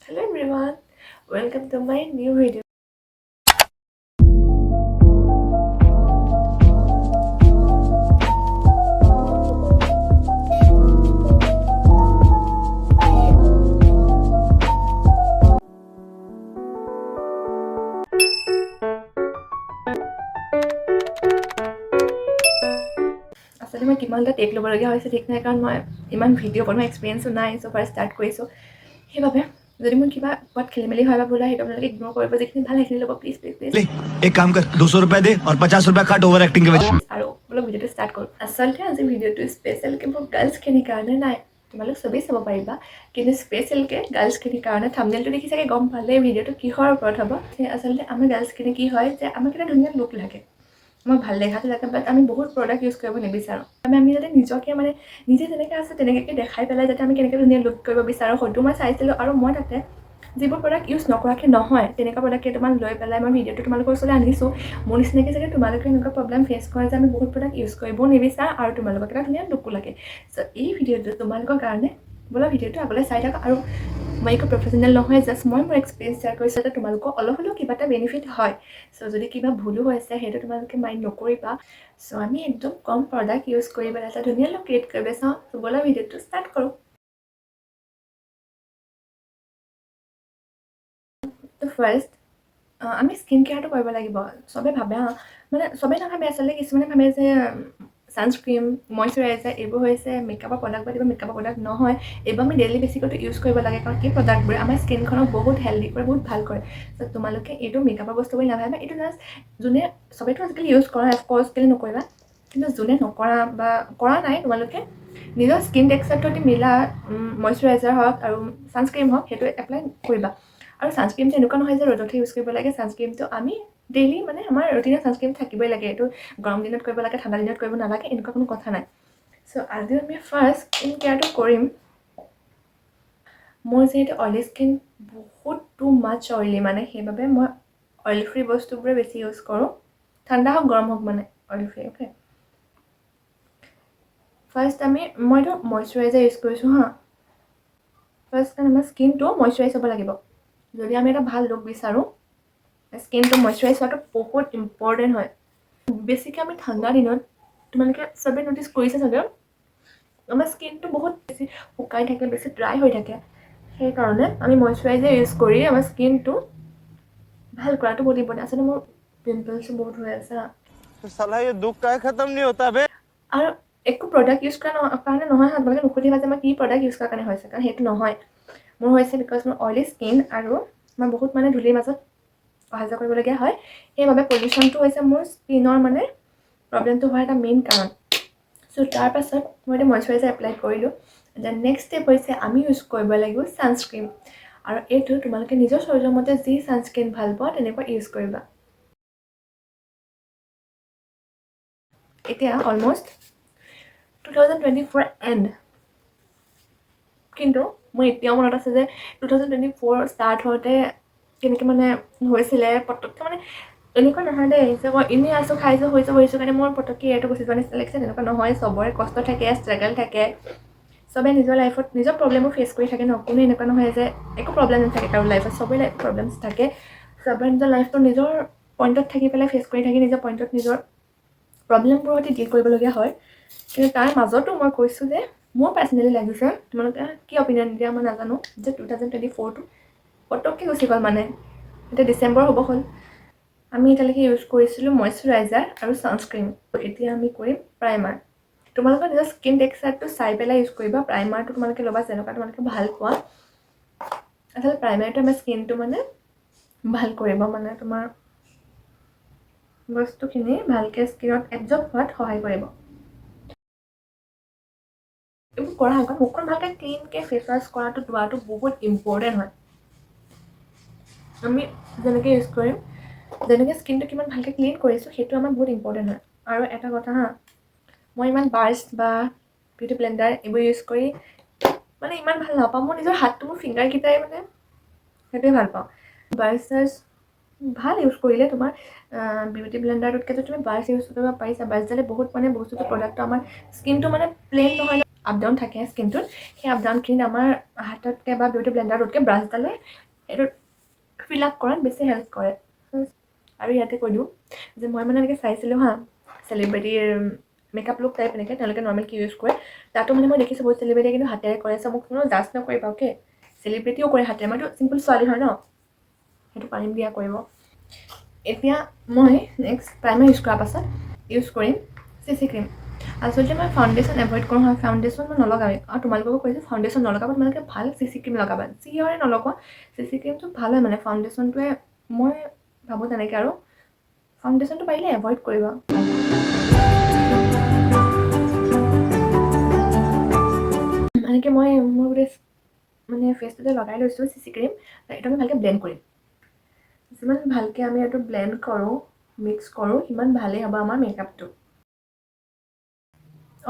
Hello everyone, welcome to my new video. আসলে মই কিমানটা টেক ল'বলগীয়া হৈছে ঠিক নাই কাৰণ মই ইমান ভিডিঅ' বনোৱা এক্সপিৰিয়েঞ্চো নাই চ' ফাৰ্ষ্ট ষ্টাৰ্ট কৰিছোঁ সেইবাবে যদি মোৰ কিবা ক'ৰবাত খেলিমেলি হয় বা বোলা সেইটো আপোনালোকে ইগন'ৰ কৰিব যিখিনি ভাল সেইখিনি ল'ব প্লিজ প্লিজ প্লিজ एक काम कर 200 रुपए दे और 50 रुपए काट ओवर एक्टिंग के वजह আৰু বোলো ভিডিঅ'টো ষ্টাৰ্ট কৰোঁ আচলতে আজি ভিডিঅ'টো স্পেচিয়েলকৈ মোৰ গাৰ্লছখিনিৰ কাৰণে নাই তোমালোক চবেই চাব পাৰিবা কিন্তু স্পেচিয়েলকৈ গাৰ্লছখিনিৰ কাৰণে থাম্বনেইলটো দেখি চাগে গম পালে ভিডিঅ'টো কিহৰ ওপৰত হ'ব আচলতে আমাৰ গাৰ্লছখিনি কি হয় যে আমাক এটা ধুনীয়া লুক লাগে মই ভাল দেখাটো লাগে বাট আমি বহুত প্ৰডাক্ট ইউজ কৰিব নিবিচাৰোঁ আমি যাতে নিজকে মানে নিজে যেনেকৈ আছে তেনেকৈ দেখাই পেলাই যাতে আমি কেনেকৈ ধুনীয়া লুক কৰিব বিচাৰোঁ হয়তো মই চাইছিলোঁ আৰু মই তাতে যিবোৰ প্ৰডাক্ট ইউজ নকৰাকৈ নহয় তেনেকুৱা প্ৰডাক্ট কেইটামান লৈ পেলাই মই ভিডিঅ'টো তোমালোকৰ ওচৰলৈ আনিছোঁ মোৰ নিচিনাকৈ চাগে তোমালোকে এনেকুৱা প্ৰব্লেম ফেচ কৰে যে আমি বহুত প্ৰডাক্ট ইউজ কৰিব নিবিচাৰোঁ আৰু তোমালোকক এটা ধুনীয়া লুকো লাগে চ' এই ভিডিঅ'টো তোমালোকৰ কাৰণে বোলা ভিডিঅ'টো আগলৈ চাই থাকা আৰু মই একো প্ৰফেচনেল নহয় জাষ্ট মই মোৰ এক্সপিৰিয়েঞ্চ শ্বেয়াৰ কৰিছোঁ যাতে তোমালোকৰ অলপ হ'লেও কিবা এটা বেনিফিট হয় চ' যদি কিবা ভুলো হৈছে সেইটো তোমালোকে মাইণ্ড নকৰিবা চ' আমি একদম কম প্ৰডাক্ট ইউজ কৰি পেলাই এটা ধুনীয়া লুক ক্ৰিয়েট কৰিব চাওঁ চ' বোলা ভিডিঅ'টো ষ্টাৰ্ট কৰোঁ ত' ফাৰ্ষ্ট আমি স্কিন কেয়াৰটো কৰিব লাগিব চবে ভাবে মানে চবেই নাভাবে আচলতে কিছুমানে ভাবে যে ছানস্ক্ৰীম মইশ্চাৰাইজাৰ এইবোৰ হৈছে মেকআপৰ প্ৰডাক্ট বা কিবা মেকআপৰ প্ৰডাক্ট নহয় এইবোৰ আমি ডেইলি বেছিকতো ইউজ কৰিব লাগে কাৰণ এই প্ৰডাক্টবোৰে আমাৰ স্কিনখনক বহুত হেল্ডি কৰে বহুত ভাল কৰে ত' তোমালোকে এইটো মেকআপৰ বস্তু বুলি নাভাবে এইটো জাষ্ট যোনে চবেইতো আজিকালি ইউজ কৰা অফক'ৰ্ছ কেলৈ নকৰিবা কিন্তু যোনে নকৰা বা কৰা নাই তোমালোকে নিজৰ স্কিন টেক্সাৰটো যদি মিলা মইশ্চাৰাইজাৰ হওক আৰু ছানস্ক্ৰীম হওক সেইটো এপ্লাই কৰিবা আৰু ছানস্ক্ৰীমটো এনেকুৱা নহয় যে ৰ'দতহে ইউজ কৰিব লাগে ছানস্ক্ৰীমটো আমি ডেইলি মানে আমাৰ ৰুটিনত ছানস্ক্ৰীম থাকিবই লাগে এইটো গৰম দিনত কৰিব লাগে ঠাণ্ডা দিনত কৰিব নালাগে এনেকুৱা কোনো কথা নাই চ' আজি আমি ফাৰ্ষ্ট স্কিন কেয়াৰটো কৰিম মোৰ যিহেতু অইলি স্কিন বহুত টু মাছ অইলি মানে সেইবাবে মই অইল ফ্ৰী বস্তুবোৰে বেছি ইউজ কৰোঁ ঠাণ্ডা হওক গৰম হওক মানে অইল ফ্ৰী অ'কে ফাৰ্ষ্ট মইতো মইশ্চাৰাইজাৰ ইউজ কৰিছোঁ ফাৰ্ষ্ট কাৰণ আমাৰ স্কিনটো মইশ্চাৰাইজ হ'ব লাগিব যদি আমি এটা ভাল লুক বিচাৰোঁ স্কিনটো মইশ্চাৰাইজ হোৱাটো বহুত ইম্পৰ্টেণ্ট হয় বেছিকৈ আমি ঠাণ্ডা দিনত তোমালোকে চবেই ন'টিছ কৰিছে চাগে আমাৰ স্কিনটো বহুত বেছি শুকাই থাকে বেছি ড্ৰাই হৈ থাকে সেইকাৰণে আমি মইশ্চাৰাইজাৰ ইউজ কৰি আমাৰ স্কিনটো ভাল কৰাটো বহুত ইম্পৰ্টেণ্ট আচলতে মোৰ পিম্পলছো বহুত হৈ আছে আৰু একো প্ৰডাক্ট ইউজ কৰা কাৰণে নহয় তোমালোকে নুসুধিবা যে মই কি প্ৰডাক্ট ইউজ কৰাৰ কাৰণে হৈছে কাৰণ সেইটো নহয় মোৰ হৈছে বিকজ মোৰ অইলি স্কিন আৰু মই বহুত মানে ধূলিৰ মাজত অহা যোৱা কৰিবলগীয়া হয় সেইবাবে পলিউশ্যনটো হৈছে মোৰ স্কিনৰ মানে প্ৰব্লেমটো হোৱাৰ এটা মেইন কাৰণ চ' তাৰপাছত মই এতিয়া মইশ্চাৰাইজাৰ এপ্লাই কৰিলোঁ দেন নেক্সট ষ্টেপ হৈছে আমি ইউজ কৰিব লাগিব ছানস্ক্ৰীম আৰু এইটো তোমালোকে নিজৰ শৰীৰৰ মতে যি ছানস্ক্ৰীন ভাল পোৱা তেনেকুৱা ইউজ কৰিবা এতিয়া অলমষ্ট 2024 এণ্ড কিন্তু মোৰ এতিয়াও মনত আছে যে 2024 ষ্টাৰ্ট হওঁতে কেনেকৈ মানে হৈছিলে পটককৈ মানে এনেকুৱা নহয় দেই যে মই এনেই আছোঁ খাইছোঁ হৈছোঁ কাৰণে মোৰ পটককৈ এইটো গুচি যোৱা নিচিনা লাগিছে তেনেকুৱা নহয় চবৰে কষ্ট থাকে ষ্ট্ৰাগল থাকে চবে নিজৰ লাইফত নিজৰ প্ৰব্লেমো ফেচ কৰি থাকে ন কোনো এনেকুৱা নহয় যে একো প্ৰব্লেম নাথাকে কাৰো লাইফত চবৰে লাইফত প্ৰব্লেমছ থাকে চবৰে নিজৰ লাইফটো নিজৰ পইণ্টত থাকি পেলাই ফেচ কৰি থাকি নিজৰ পইণ্টত নিজৰ প্ৰব্লেমবোৰৰ সৈতে ডিল কৰিবলগীয়া হয় কিন্তু তাৰ মাজতো মই কৈছোঁ যে মোৰ পাৰ্চনেলি লাগিছে তোমালোকে কি অপিনিয়ন দিয়া মই নাজানো যে 2024টো পটককৈ গুচি গ'ল মানে এতিয়া ডিচেম্বৰ হ'ব হ'ল আমি এতিয়ালৈকে ইউজ কৰিছিলোঁ মইশ্চাৰাইজাৰ আৰু ছানস্ক্ৰীম এতিয়া আমি কৰিম প্ৰাইমাৰ তোমালোকৰ নিজৰ স্কিন টেক্সাৰটো চাই পেলাই ইউজ কৰিবা প্ৰাইমাৰটো তোমালোকে ল'বা যেনেকুৱা তোমালোকে ভাল পোৱা আচলতে প্ৰাইমাৰটো আমাৰ স্কিনটো মানে ভাল কৰিব মানে তোমাৰ বস্তুখিনি ভালকৈ স্কিনত এবজৰ্ব হোৱাত সহায় কৰিব এইবোৰ কৰা হয় কাৰণ মুখখন ভালকৈ ক্লিনকৈ ফেচ ৱাছ কৰাটো ধোৱাটো বহুত ইম্পৰ্টেণ্ট হয় আমি যেনেকৈ ইউজ কৰিম যেনেকৈ স্কিনটো কিমান ভালকৈ ক্লিন কৰিছোঁ সেইটো আমাৰ বহুত ইম্পৰ্টেণ্ট হয় আৰু এটা কথা মই ইমান ব্ৰাছ বা বিউটি ব্লেণ্ডাৰ এইবোৰ ইউজ কৰি মানে ইমান ভাল নাপাওঁ মোৰ নিজৰ হাতটো মোৰ ফিংগাৰকেইটাই মানে সেইটোৱে ভাল পাওঁ ব্ৰাছ চাৰ্ছ ভাল ইউজ কৰিলে তোমাৰ বিউটি ব্লেণ্ডাৰটোতকৈ যদি তুমি ব্ৰাছ ইউজ কৰিব পাৰিছা ব্ৰাছডালে বহুত মানে বস্তুটো প্ৰডাক্টটো আমাৰ স্কিনটো মানে প্লেইন নহয় আপ ডাউন থাকে স্কিনটোত সেই আপ ডাউনখিনিত আমাৰ হাততকৈ বা বিউটি ব্লেণ্ডাৰতকৈ ব্ৰাছডালে এইটো ফিল আপ কৰাত বেছি হেল্প কৰে আৰু ইয়াতে কৈ দিওঁ যে মই মানে এনেকৈ চাইছিলোঁ হা চেলিব্ৰিটিৰ মেকআপ লুক টাইপ এনেকৈ তেওঁলোকে নৰ্মেল কি ইউজ কৰে তাতো মানে মই দেখিছোঁ বহুত চেলিব্ৰিটিয়ে কিন্তু হাতেৰে কৰে চ' মোক কোনো জাষ্ট নকৰিবা অ'কে চেলিব্ৰিটিও কৰে হাতেৰে মইতো চিম্পল ছোৱালী হয় ন সেইটো পাৰিম দিয়া কৰিব এতিয়া মই নেক্সট প্ৰাইমাৰ ইউজ কৰাৰ পাছত ইউজ কৰিম CC ক্ৰীম আচলতে মই ফাউণ্ডেশ্যন এভইড কৰোঁ হয় ফাউণ্ডেশ্যন মই নলগাওঁৱেই আৰু তোমালোককো কৈছোঁ ফাউণ্ডেশ্যন নলগাবা তোমালোকে ভাল CC ক্ৰীম লগাবা যিহৰে নলগোৱা CC ক্ৰীমটো ভাল হয় মানে ফাউণ্ডেশ্যনটোৱে মই ভাবোঁ তেনেকৈ আৰু ফাউণ্ডেশ্যনটো পাৰিলে এভইড কৰিবা এনেকৈ মই মোৰ গোটেই মানে ফেচটোতে লগাই লৈছোঁ CC ক্ৰীম এইটো আমি ভালকৈ ব্লেণ্ড কৰিম যিমান ভালকৈ আমি এইটো ব্লেণ্ড কৰোঁ মিক্স কৰোঁ সিমান ভালেই হ'ব আমাৰ মেকআপটো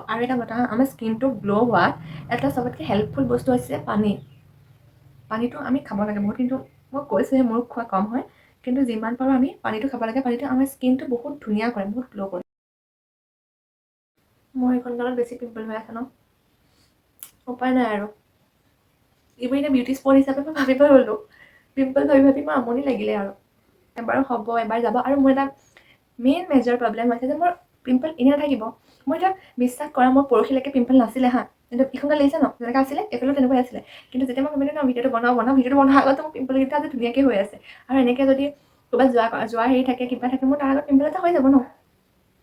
আৰু এটা কথা আমাৰ স্কিনটো গ্ল' হোৱাত এটা চবতকৈ হেল্পফুল বস্তু হৈছে পানীটো আমি খাব লাগে বহুত কিন্তু মই কৈছোঁহে মোৰ খোৱা কম হয় কিন্তু যিমান পাৰোঁ আমি পানীটো খাব লাগে পানীটো আমাৰ স্কিনটো বহুত ধুনীয়া কৰে বহুত গ্ল' কৰে মোৰ এইখন গালত বেছি পিম্পল হৈ আছে ন উপায় নাই আৰু এইবোৰ এতিয়া বিউটি স্পট হিচাপে মই ভাবিব ল'লোঁ পিম্পল ভাবি ভাবি মোৰ আমনি লাগিলে আৰু এবাৰ হ'ব এবাৰ যাব আৰু মোৰ এটা মেইন মেজৰ প্ৰব্লেম হৈছে যে মোৰ পিম্পল এনেই নাথাকিব মই এতিয়া বিশ্বাস কৰা মোৰ পৰহিলৈকে পিম্পল নাছিলে হা কিন্তু ইখনগাল লাগিছে ন যেনেকৈ আছিলে এইফালেও তেনেকুৱাই আছিলে কিন্তু যেতিয়া মই ভাবিলোঁ ন ভিডিঅ'টো বনোৱাৰ আগতে মোৰ পিম্পলকেইটা আজি ধুনীয়াকৈ হৈ আছে আৰু এনেকৈ যদি ক'ৰবাত যোৱা হেৰি থাকে কিবা থাকে মোৰ তাৰ আগত পিম্পল এটা হৈ যাব ন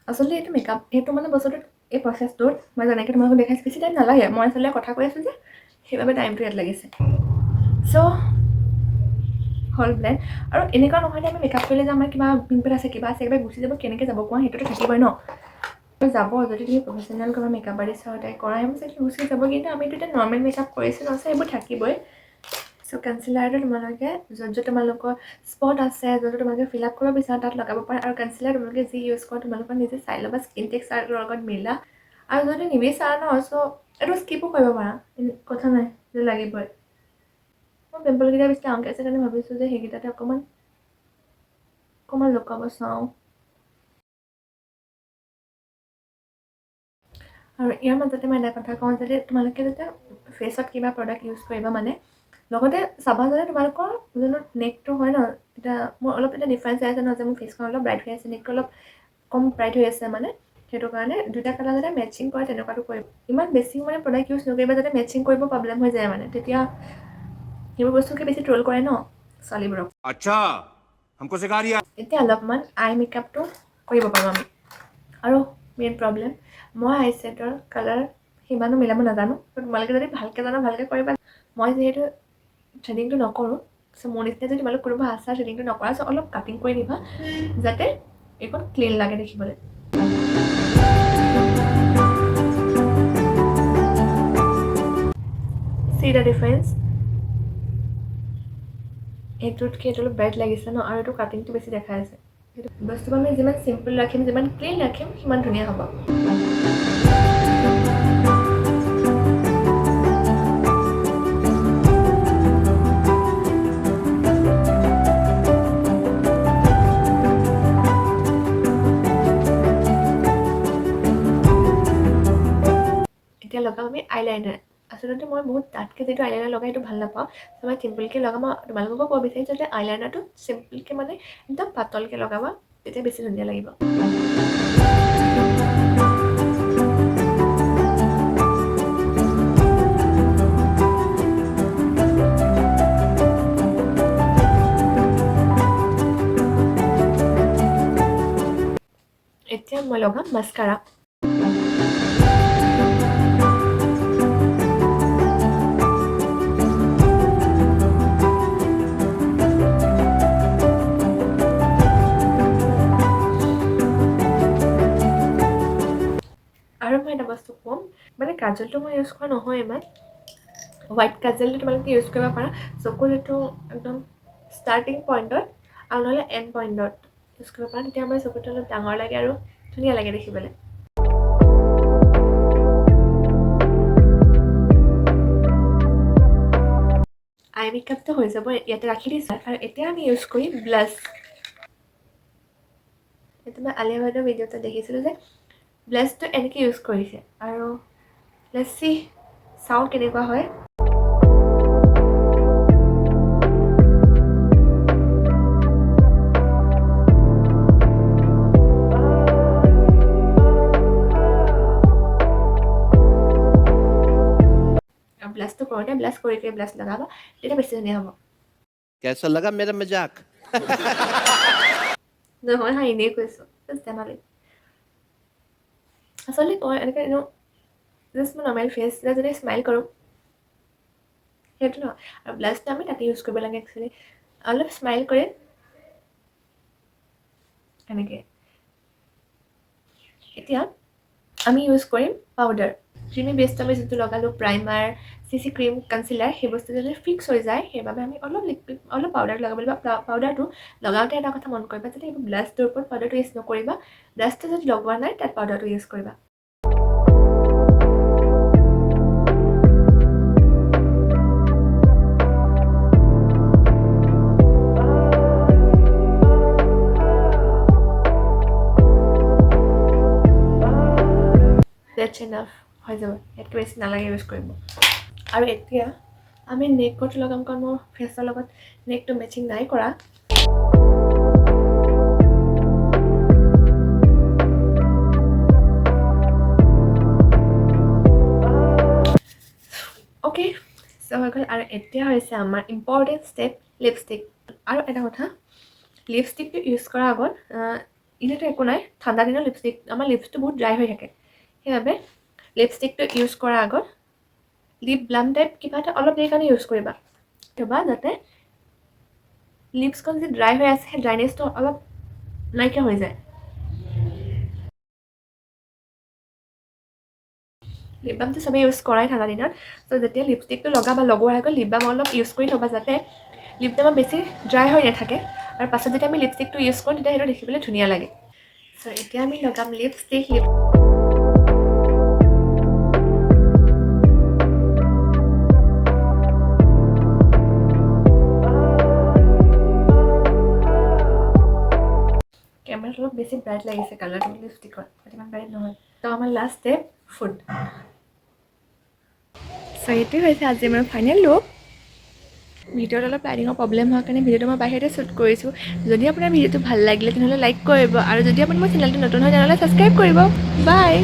আচলতে এইটো মেকআপ এইটো মানে বস্তুটোত এই প্ৰচেছটোত মই যেনেকৈ তোমালোকক দেখাইছোঁ বেছি টাইম নালাগে মই আচলতে কথা কৈ আছোঁ যে সেইবাবে টাইমটো ইয়াত লাগিছে চ' হ'ল ব্লেণ্ড আৰু এনেকুৱা নহয় যে আমি মেকআপ কৰিলে যে আমাৰ কিবা পিম্পল আছে কিবা আছে একেবাৰে গুচি যাব কেনেকৈ যাব কোৱা সেইটোতো থাকিবই ন যাব যদি তুমি প্ৰফেচনেল কৰা মেকআপ আৰ্টিষ্ট হয় তাই কৰা সেইবোৰ চাগে গুচি যাব কিন্তু আমিতো এতিয়া নৰ্মেল মেকআপ কৰিছোঁ ন সেইবোৰ থাকিবই চ' কনচিলাৰটো তোমালোকে য'ত তোমালোকৰ স্পট আছে য'ত তোমালোকে ফিল আপ কৰিব বিচাৰা তাত লগাব পাৰা আৰু কনচিলাৰ তোমালোকে যি ইউজ কৰা তোমালোকৰ নিজে চাই ল'বা স্কিন টেক্সচাৰটোৰ লগত মিলা আৰু যদি নিবিচাৰা ন চ' এইটো স্কিপো কৰিব পাৰা কথা নাই যে লাগিবই মই পিম্পলকেইটা বেছি ডাঙৰকৈ আছে কাৰণে ভাবিছোঁ যে সেইকেইটাতে অকণমান লুকাব চাওঁ আৰু ইয়াৰ মাজতে মই এটা কথা কওঁ যে তোমালোকে যেতিয়া ফেচত কিবা প্ৰডাক্ট ইউজ কৰিবা মানে লগতে চাবা যে তোমালোকৰ যোনটো নেকটো হয় ন এতিয়া মোৰ অলপ এটা ডিফাৰেঞ্চ আছে ন যে মোৰ ফেচখন অলপ ব্ৰাইট হৈ আছে নেকটো অলপ কম ব্ৰাইট হৈ আছে মানে সেইটো কাৰণে দুটা কালাৰ যাতে মেচিং কৰে তেনেকুৱাটো কৰিব ইমান বেছি মানে প্ৰডাক্ট ইউজ নকৰিবা যাতে মেচিং কৰিব প্ৰব্লেম হৈ যায় মানে তেতিয়া সেইবোৰ বস্তুকে বেছি ট্ৰল কৰে ন ছোৱালীবোৰক अच्छा हमको सिखा रिया এতিয়া অলপমান আই মেকআপটো কৰিব পাৰোঁ আমি আৰু মেইন প্ৰব্লেম মই আইশ্বেডৰ কালাৰ সিমানো মিলাব নাজানো তোমালোকে যদি ভালকৈ জানা ভালকৈ কৰিবা মই যিহেতু থ্ৰেডিংটো নকৰোঁ চ' মোৰ নিচিনা যদি তোমালোক কোনোবা আছা থ্ৰেডিংটো নকৰা চ' অলপ কাটিং কৰি দিবা যাতে এইখন ক্লিন লাগে দেখিবলৈ see the difference এইটোতকৈ এইটো অলপ ব্ৰাইট লাগিছে ন আৰু এইটো কাটিংটো বেছি দেখাই আছে সেইটো বস্তুবোৰ আমি যিমান চিম্পল ৰাখিম যিমান ক্লিন ৰাখিম সিমান ধুনীয়া হ'ব এতিয়া লগাম আমি আইলাইনাৰ আচলতে মই বহুত ডাঠকৈ যিটো আইলাইনাৰ লগাই সেইটো ভাল নাপাওঁ চ' মই চিম্পলকৈ লগাম তোমালোককো ক'ব বিচাৰিছোঁ যে আইলাইনাৰটো চিম্পলকৈ মানে একদম পাতলকৈ লগাবা তেতিয়া বেছি ধুনীয়া লাগিব এতিয়া মই লগাম মাস্কাৰা আৰু মই এটা বস্তু ক'ম মানে কাজলটো মই ইউজ কৰা নহয় ইমান হোৱাইট কাজলটো তোমালোকে ইউজ কৰিব পাৰা চকুৰ এইটো একদম ষ্টাৰ্টিং পইণ্টত আৰু নহ'লে এণ্ড পইণ্টত ইউজ কৰিব পাৰা তেতিয়া আমাৰ চকুটো অলপ ডাঙৰ লাগে আৰু ধুনীয়া লাগে দেখিবলৈ আই মেকআপটো হৈ যাব ইয়াতে ৰাখি দিছোঁ আৰু এতিয়া আমি ইউজ কৰিম ব্লাছ এইটো মই আলিয়া ভাটৰ ভিডিঅ'তে দেখিছিলোঁ যে ব্লাছটো এনেকৈ ইউজ কৰিছে আৰু লেটছ সি চাওঁ কেনেকুৱা হয়। ব্লাছটো কৰোঁতে ব্লাছ কৰি ব্লাছ লগাবা, তেতিয়া বেছি ধুনীয়া হ'ব। कैसा लगा मेरा मजाक? নহয় হা, এনেই কৈছোঁ, ধেমালি। আচলতে মই এনেকৈ জাষ্ট মই নৰ্মেল ফেচ যদি স্মাইল কৰোঁ সেইটো নহয়। আৰু ব্লাছটো আমি তাতে ইউজ কৰিব লাগে একচুৱেলি। অলপ স্মাইল কৰি এনেকৈ। এতিয়া আমি ইউজ কৰিম পাউডাৰ। ক্ৰীমি বেছটো আমি যিটো লগালোঁ, প্ৰাইমাৰ, CC ক্ৰীম, কনচিলাৰ, সেই বস্তু যদি ফিক্স হৈ যায়, সেইবাবে আমি অলপ পাউডাৰ লগাব লাগিব। পাউডাৰটো লগাওঁতে এটা কথা মন কৰিবা, যাতে এইবোৰ ব্লাছটোৰ ওপৰত পাউডাৰটো ইউজ নকৰিবা। ব্লাছটো যদি লগোৱা নাই, তাত পাউডাৰটো ইউজ কৰিবা। That's enough, হৈ যাব, ইয়াতকৈ বেছি নালাগে ইউজ কৰিব। আৰু এতিয়া আমি নেকত লগাম, কাৰণ মোৰ ফেচৰ লগত নেকটো মেচিং নাই কৰা। অ'কে, চ' হৈ গ'ল। আৰু এতিয়া হৈছে আমাৰ ইম্পৰ্টেণ্ট ষ্টেপ, লিপষ্টিক। আৰু এটা কথা, লিপষ্টিকটো ইউজ কৰাৰ আগত এনেতো একো নাই, ঠাণ্ডা দিনৰ লিপষ্টিক আমাৰ লিপছটো বহুত ড্ৰাই হৈ থাকে, সেইবাবে লিপষ্টিকটো ইউজ কৰাৰ আগত লিপ বাম টাইপ কিবা এটা অলপ দেৰি কাৰণে ইউজ কৰিবা, কিবা যাতে লিপছখন যি ড্ৰাই হৈ আছে সেই ড্ৰাইনেছটো অলপ নাইকিয়া হৈ যায়। লিপ বামটো চবেই ইউজ কৰাই ঠাণ্ডা দিনত, ত' যেতিয়া লিপষ্টিকটো লগোৱাৰ আগত লিপ বাম অলপ ইউজ কৰি ল'বা, যাতে লিপ বাম বেছি ড্ৰাই হৈ নাথাকে। আৰু পাছত যেতিয়া আমি লিপষ্টিকটো ইউজ কৰোঁ, তেতিয়া সেইটো দেখিবলৈ ধুনীয়া লাগে। চ' এতিয়া আমি লগাম লিপষ্টিক। কেমেৰাত অলপ বেছি ব্ৰাইট লাগিছে কালাৰটো লিপষ্টিকত, ইমান ব্ৰাইট নহয়। ত' আমাৰ লাষ্ট ষ্টেপ ফুড। চ' এইটোৱে হৈছে আজি আমাৰ ফাইনেল লুক। ভিডিঅ'ত অলপ লাইটিঙৰ প্ৰব্লেম হোৱাৰ কাৰণে ভিডিঅ'টো মই বাহিৰতে শ্বুট কৰিছোঁ। যদি আপোনাৰ ভিডিঅ'টো ভাল লাগিলে তেনেহ'লে লাইক কৰিব, আৰু যদি আপুনি মোৰ চেনেলটো নতুন হয় তেনেহ'লে ছাবস্ক্ৰাইব কৰিব। বাই।